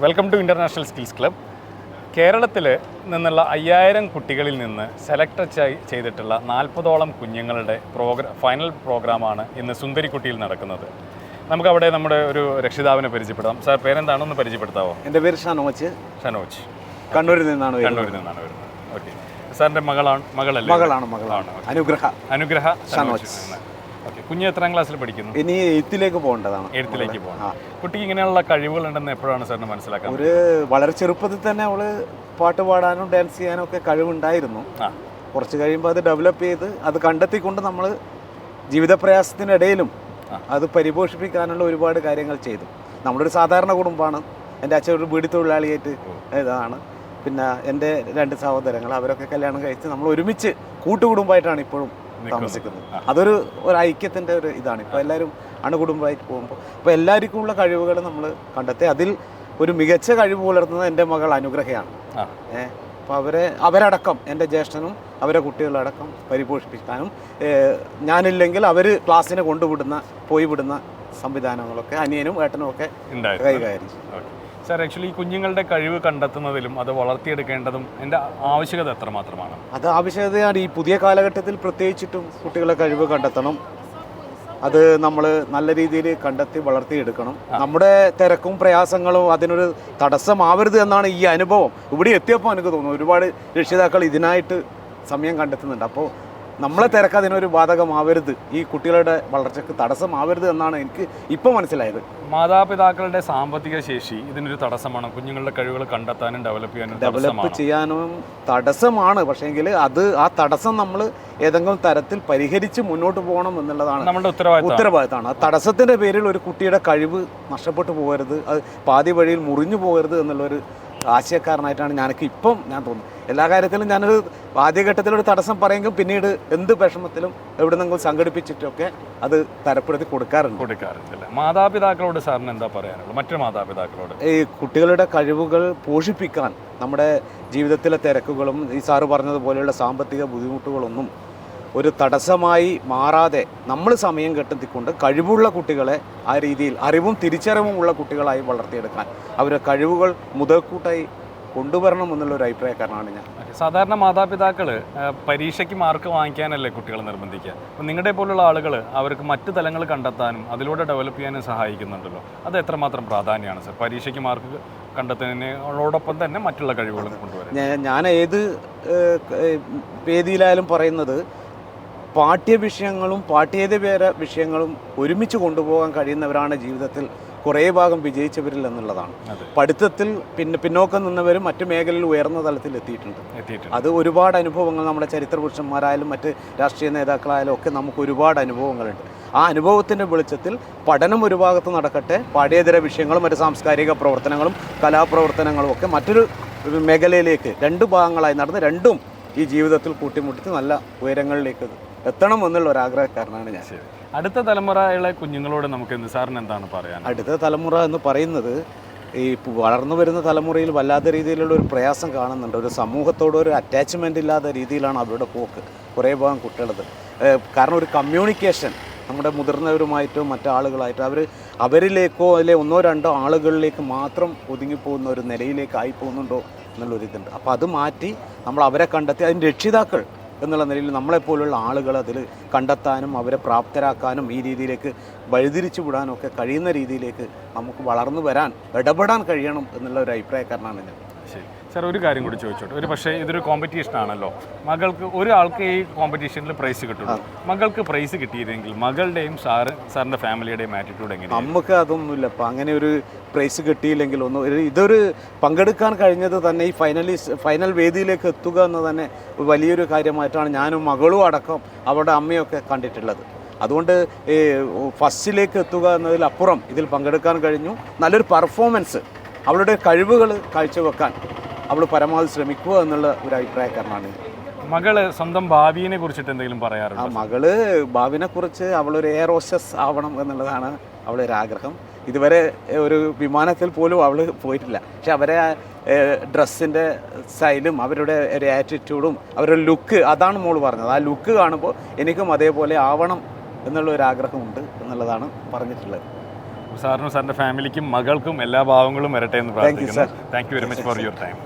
Welcome to international skills club. കേരളത്തിൽ നിന്നുള്ള 5000 കുട്ടികളിൽ നിന്ന് സെലക്ട് ചെയ്തിട്ടുള്ള 40ഓളം കുഞ്ഞുങ്ങളുടെ ഫൈനൽ പ്രോഗ്രാമാണ് ഇന്ന് സുന്ദരിക്കുട്ടിയിൽ നടക്കുന്നത്. നമുക്കവിടെ നമ്മുടെ ഒരു രക്ഷിതാവിനെ പരിചയപ്പെടാം. സാർ, പേരെന്താണെന്ന് പരിചയപ്പെടുത്താവോ? എൻ്റെ പേര് ഷനോജ്. കണ്ണൂരിൽ നിന്നാണ് വരുന്നത്. ഓക്കെ. സാറിൻ്റെ മകളല്ലേ? മകളാണ് അനുഗ്രഹ ഷനോജ്. ഓക്കെ. കുഞ്ഞ് എത്രാം ക്ലാസ്സിൽ പഠിക്കുന്നു? ഇനി 8ലേക്ക് പോകേണ്ടതാണ്. 8ലേക്ക് പോകണം. കുട്ടിക്ക് ഇങ്ങനെയുള്ള കഴിവുകളുണ്ടെന്ന് എപ്പോഴാണ് സാറിന് മനസ്സിലാക്കാൻ? വളരെ ചെറുപ്പത്തിൽ തന്നെ അവള് പാട്ട് പാടാനും ഡാൻസ് ചെയ്യാനും ഒക്കെ കഴിവുണ്ടായിരുന്നു. കുറച്ച് കഴിയുമ്പോൾ അത് ഡെവലപ്പ് ചെയ്ത് അത് കണ്ടെത്തിക്കൊണ്ട് നമ്മൾ ജീവിതപ്രയാസത്തിനിടയിലും അത് പരിപോഷിപ്പിക്കാനുള്ള ഒരുപാട് കാര്യങ്ങൾ ചെയ്തു. നമ്മളൊരു സാധാരണ കുടുംബമാണ്. എൻ്റെ അച്ഛൻ ഒരു ബീഡി തൊഴിലാളിയായിട്ട് ഇതാണ്. പിന്നെ എൻ്റെ 2 സഹോദരങ്ങൾ, അവരൊക്കെ കല്യാണം കഴിച്ച് നമ്മൾ ഒരുമിച്ച് കൂട്ടുകുടുംബമായിട്ടാണ് ഇപ്പോഴും താമസിക്കുന്നത്. അതൊരു ഐക്യത്തിൻ്റെ ഒരു ഇതാണ്. ഇപ്പോൾ എല്ലാവരും അണുകുടുംബമായിട്ട് പോകുമ്പോൾ ഇപ്പോൾ എല്ലാവർക്കും ഉള്ള കഴിവുകൾ നമ്മൾ കണ്ടെത്തി അതിൽ ഒരു മികച്ച കഴിവ് പുലർത്തുന്നത് എൻ്റെ മകൾ അനുഗ്രഹയാണ്. അപ്പോൾ അവരടക്കം എൻ്റെ ജ്യേഷ്ഠനും അവരെ കുട്ടികളടക്കം പരിപോഷിപ്പിക്കാനും ഞാനില്ലെങ്കിൽ അവർ ക്ലാസ്സിനെ പോയി വിടുന്ന സംവിധാനങ്ങളൊക്കെ അനിയനും ഏട്ടനും ഒക്കെ കൈകാര്യം ചെയ്യും. സാർ, ആക്ച്വലി ഈ കുഞ്ഞുങ്ങളുടെ കഴിവ് കണ്ടെത്തുന്നതിലും അത് വളർത്തിയെടുക്കേണ്ടതും എൻ്റെ ആവശ്യകത എത്രമാത്രമാണ്? അത് ആവശ്യകതയാണ്. ഈ പുതിയ കാലഘട്ടത്തിൽ പ്രത്യേകിച്ചിട്ടും കുട്ടികളെ കഴിവ് കണ്ടെത്തണം. അത് നമ്മൾ നല്ല രീതിയിൽ കണ്ടെത്തി വളർത്തിയെടുക്കണം. നമ്മുടെ തിരക്കും പ്രയാസങ്ങളും അതിനൊരു തടസ്സമാവരുത് എന്നാണ് ഈ അനുഭവം. ഇവിടെ എത്തിയപ്പോൾ എനിക്ക് തോന്നുന്നു ഒരുപാട് രക്ഷിതാക്കൾ ഇതിനായിട്ട് സമയം കണ്ടെത്തുന്നുണ്ട്. അപ്പോൾ നമ്മളെ തിരക്ക് അതിനൊരു ബാധകമാവരുത്, ഈ കുട്ടികളുടെ വളർച്ചയ്ക്ക് തടസ്സമാവരുത് എന്നാണ് എനിക്ക് ഇപ്പോൾ മനസ്സിലായത്. മാതാപിതാക്കളുടെ സാമ്പത്തിക ശേഷി ഇതിനൊരു തടസ്സമാണ്. കുഞ്ഞുങ്ങളുടെ കഴിവുകൾ കണ്ടെത്താനും ഡെവലപ്പ് ചെയ്യാനും തടസ്സമാണ്. പക്ഷേങ്കിൽ ആ തടസ്സം നമ്മൾ ഏതെങ്കിലും തരത്തിൽ പരിഹരിച്ച് മുന്നോട്ട് പോകണം എന്നുള്ളതാണ് നമ്മുടെ ഉത്തരവാദിത്തമാണ്. ആ തടസ്സത്തിൻ്റെ പേരിൽ ഒരു കുട്ടിയുടെ കഴിവ് നഷ്ടപ്പെട്ടു പോകരുത്, അത് പാതി വഴിയിൽ മുറിഞ്ഞു പോകരുത് എന്നുള്ളൊരു ആശയക്കാരനായിട്ടാണ് ഞാൻ തോന്നുന്നത്. എല്ലാ കാര്യത്തിലും ഞാനൊരു ആദ്യഘട്ടത്തിലൊരു തടസ്സം പറയുമെങ്കിൽ പിന്നീട് എന്ത് വിഷമത്തിലും എവിടെന്നെങ്കിലും സംഘടിപ്പിച്ചിട്ടൊക്കെ അത് തരപ്പെടുത്തി കൊടുക്കാറുണ്ട്. മാതാപിതാക്കളോട് സാറിന് എന്താ പറയാനുള്ളത്? മറ്റു മാതാപിതാക്കളോട് ഈ കുട്ടികളുടെ കഴിവുകൾ പോഷിപ്പിക്കാൻ നമ്മുടെ ജീവിതത്തിലെ തിരക്കുകളും ഈ സാറ് പറഞ്ഞതുപോലെയുള്ള സാമ്പത്തിക ബുദ്ധിമുട്ടുകളൊന്നും ഒരു തടസ്സമായി മാറാതെ നമ്മൾ സമയം കണ്ടെത്തിക്കൊണ്ട് കഴിവുള്ള കുട്ടികളെ ആ രീതിയിൽ അറിവും തിരിച്ചറിവും ഉള്ള കുട്ടികളായി വളർത്തിയെടുക്കാൻ അവരുടെ കഴിവുകൾ മുതൽക്കൂട്ടായി കൊണ്ടുവരണം എന്നുള്ളൊരു അഭിപ്രായക്കാരനാണ് ഞാൻ. സാധാരണ മാതാപിതാക്കൾ പരീക്ഷയ്ക്ക് മാർക്ക് വാങ്ങിക്കാനല്ലേ കുട്ടികളെ നിർബന്ധിക്കുക. അപ്പം നിങ്ങളുടെ പോലുള്ള ആളുകൾ അവർക്ക് മറ്റു തലങ്ങൾ കണ്ടെത്താനും അതിലൂടെ ഡെവലപ്പ് ചെയ്യാനും സഹായിക്കുന്നുണ്ടല്ലോ. അത് എത്രമാത്രം പ്രാധാന്യമാണ് സാർ പരീക്ഷയ്ക്ക് മാർക്ക് കണ്ടെത്തുന്നതിനോടൊപ്പം തന്നെ മറ്റുള്ള കഴിവുകൾ കൊണ്ടുവരാൻ? ഞാൻ ഏത് വേദിയിലായാലും പറയുന്നത് പാഠ്യവിഷയങ്ങളും പാഠ്യേതര വിഷയങ്ങളും ഒരുമിച്ച് കൊണ്ടുപോകാൻ കഴിയുന്നവരാണ് ജീവിതത്തിൽ കുറേ ഭാഗം വിജയിച്ചവരിൽ എന്നുള്ളതാണ്. പഠിത്തത്തിൽ പിന്നോക്കം നിന്നവരും മറ്റു മേഖലയിൽ ഉയർന്ന തലത്തിൽ എത്തിയിട്ടുണ്ട്. അത് ഒരുപാട് അനുഭവങ്ങൾ നമ്മുടെ ചരിത്ര പുരുഷന്മാരായാലും മറ്റ് രാഷ്ട്രീയ നേതാക്കളായാലും ഒക്കെ നമുക്ക് ഒരുപാട് അനുഭവങ്ങളുണ്ട്. ആ അനുഭവത്തിൻ്റെ വെളിച്ചത്തിൽ പഠനം ഒരു ഭാഗത്ത് നടക്കട്ടെ, പാഠ്യേതര വിഷയങ്ങളും മറ്റ് സാംസ്കാരിക പ്രവർത്തനങ്ങളും കലാപ്രവർത്തനങ്ങളും ഒക്കെ മറ്റൊരു മേഖലയിലേക്ക് 2 ഭാഗങ്ങളായി നടന്ന് രണ്ടും ഈ ജീവിതത്തിൽ കൂട്ടിമുട്ടിച്ച് നല്ല ഉയരങ്ങളിലേക്ക് എത്തണം എന്നുള്ള ഒരാഗ്രഹക്കാരനാണ് ഞാൻ. അടുത്ത തലമുറയിലെ കുഞ്ഞുങ്ങളോട് നമുക്ക് സാറിന് എന്താണ് പറയാൻ? അടുത്ത തലമുറ എന്ന് പറയുന്നത് ഈ വളർന്നു വരുന്ന തലമുറയിൽ വല്ലാത്ത രീതിയിലുള്ള ഒരു പ്രയാസം കാണുന്നുണ്ട്. ഒരു സമൂഹത്തോട് ഒരു അറ്റാച്ച്മെൻ്റ് ഇല്ലാത്ത രീതിയിലാണ് അവരുടെ പോക്ക് കുറേ ഭാഗം കുട്ടികളത്. കാരണം ഒരു കമ്മ്യൂണിക്കേഷൻ നമ്മുടെ മുതിർന്നവരുമായിട്ടോ മറ്റാളുകളായിട്ടോ അവരിലേക്കോ അല്ലെ 1-2 ആളുകളിലേക്ക് മാത്രം ഒതുങ്ങിപ്പോകുന്ന ഒരു നിലയിലേക്ക് ആയിപ്പോകുന്നുണ്ടോ എന്നുള്ളൊരിതുണ്ട്. അപ്പോൾ അത് മാറ്റി നമ്മൾ അവരെ കണ്ടെത്തി അതിൻ്റെ രക്ഷിതാക്കൾ എന്നുള്ള നിലയിൽ നമ്മളെപ്പോലുള്ള ആളുകൾ അതിൽ കണ്ടെത്താനും അവരെ പ്രാപ്തരാക്കാനും ഈ രീതിയിലേക്ക് വഴിതിരിച്ചു വിടാനും ഒക്കെ കഴിയുന്ന രീതിയിലേക്ക് നമുക്ക് വളർന്നു വരാൻ ഇടപെടാൻ കഴിയണം എന്നുള്ള ഒരു അഭിപ്രായക്കാരനാണ് ഞാൻ. ശരി സാർ, ഒരു കാര്യം കൂടി ചോദിച്ചോട്ടെ. ഒരു പക്ഷേ ഇതൊരു കോമ്പറ്റീഷൻ ആണല്ലോ. ഒരാൾക്ക് ഈ കോമ്പറ്റീഷനിൽ പ്രൈസ് കിട്ടുള്ളൂ. മകൾക്ക് പ്രൈസ് കിട്ടിയിരുന്നെങ്കിൽ മകളുടെയും സാറിൻ്റെ ഫാമിലിയുടെയും ആറ്റിറ്റ്യൂഡ് എങ്ങനെയാണ്? നമുക്ക് അതൊന്നുമില്ല. അപ്പം അങ്ങനെ ഒരു പ്രൈസ് കിട്ടിയില്ലെങ്കിൽ ഇതൊരു പങ്കെടുക്കാൻ കഴിഞ്ഞത് തന്നെ ഈ ഫൈനൽ വേദിയിലേക്ക് എത്തുക എന്ന് തന്നെ വലിയൊരു കാര്യമായിട്ടാണ് ഞാനും മകളും അടക്കം അവരുടെ അമ്മയൊക്കെ കണ്ടിട്ടുള്ളത്. അതുകൊണ്ട് ഫസ്റ്റിലേക്ക് എത്തുക എന്നതിലപ്പുറം ഇതിൽ പങ്കെടുക്കാൻ കഴിഞ്ഞു. നല്ലൊരു പെർഫോമൻസ്, അവളുടെ കഴിവുകൾ കാഴ്ചവെക്കാൻ അവൾ പരമാവധി ശ്രമിക്കുക എന്നുള്ള ഒരു അഭിപ്രായക്കാരനാണ്. മകള് സ്വന്തം ഭാവിയെ കുറിച്ചിട്ട് എന്തെങ്കിലും പറയാറുണ്ട്? മകള് ഭാവിനെ കുറിച്ച് അവളൊരു എയർ ഹോസ്റ്റസ് ആവണം എന്നുള്ളതാണ് അവളുടെ ഒരു ആഗ്രഹം. ഇതുവരെ ഒരു വിമാനത്തിൽ പോലും അവൾ പോയിട്ടില്ല. പക്ഷെ അവരെ ഡ്രസ്സിൻ്റെ സ്റ്റൈലും അവരുടെ ഒരു ആറ്റിറ്റ്യൂഡും അവരുടെ ലുക്ക്, അതാണ് മോൾ പറഞ്ഞത്. ആ ലുക്ക് കാണുമ്പോൾ എനിക്കും അതേപോലെ ആവണം എന്നുള്ളൊരാഗ്രഹമുണ്ട് എന്നുള്ളതാണ് പറഞ്ഞിട്ടുള്ളത്. സാറിനും സാറിൻ്റെ ഫാമിലിക്കും മകൾക്കും എല്ലാ ഭാവങ്ങളും വരട്ടെ എന്ന് പ്രാർത്ഥിക്കുന്നു. Thank you very much for your time.